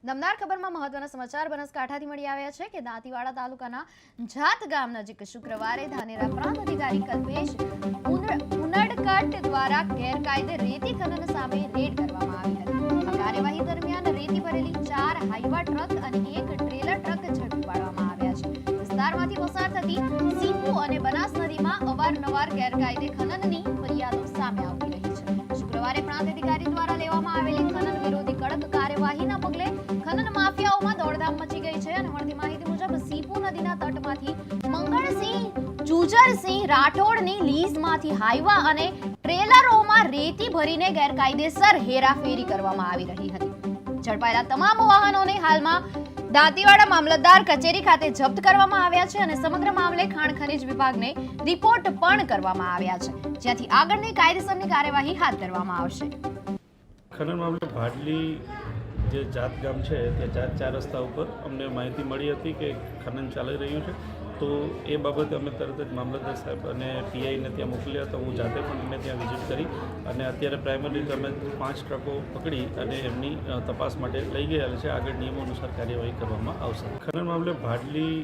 દમદાર ખબરમાં મહત્વના સમાચાર બનાસકાંઠાથી મળી આવ્યા છે કે દાંતીવાડા તાલુકાના જાત ગામ નજીક શુક્રવારે ધાનેરા પ્રાંત અધિકારી કલ્પેશ ઉનડકટ દ્વારા ગેરકાયદે રેતી ખનન સામે રેડ કરવામાં આવી હતી। આ કાર્યવાહી દરમિયાન રેતી ભરેલી 4 હાઈવા ટ્રક અને 1 ટ્રેલર ટ્રક ઝડપી પાડવામાં આવ્યા છે। વિસ્તારમાંથી પસાર થતી સીપુ અને બનાસ નદીમાં અવારનવાર ગેરકાયદે ખનનની ફરિયાદો સામે આવતી રહી છે। શુક્રવારે પ્રાંત અધિકારી દ્વારા લેવામાં આવેલી ખનન વિરોધી કડક કાર્યવાહીના પગલે ખનન માફિયાઓમાં દોડધામ મચી ગઈ છે અને મળતી માહિતી મુજબ સીપુ નદીના તટમાંથી મંગળસિંહ જુજરસિંહ રાઠોડની લીઝમાંથી હાઈવા અને ટ્રેલરોમાં રેતી ભરીને ગેરકાયદેસર હેરાફેરી કરવામાં આવી રહી હતી। ઝડપાયેલા તમામ વાહનોને હાલમાં દાંતીવાડા મામલતદાર કચેરી ખાતે જપ્ત કરવામાં આવ્યા છે અને સમગ્ર મામલે ખાણ ખનીજ વિભાગને રિપોર્ટ પણ કરવામાં આવ્યા છે, જ્યાંથી આગળની કાયદેસરની કાર્યવાહી હાથ ધરવામાં આવશે। ખનન મામલે ભાડલી જે જાત ગામ છે ત્યાં 4 રસ્તા ઉપર અમને માહિતી મળી હતી કે ખનન ચાલી રહ્યું છે, તો એ બાબતે અમે તરત જ મામલતદાર સાહેબ અને પીઆઈને ત્યાં મોકલ્યા હતા। હું જાતે પણ અમે ત્યાં વિઝિટ કરી અને અત્યારે પ્રાઇમરી અમે 5 ટ્રકો પકડી અને એમની તપાસ માટે લઈ ગયા છે। આગળ નિયમો અનુસાર કાર્યવાહી કરવામાં આવશે। ખનન મામલે ભાડલી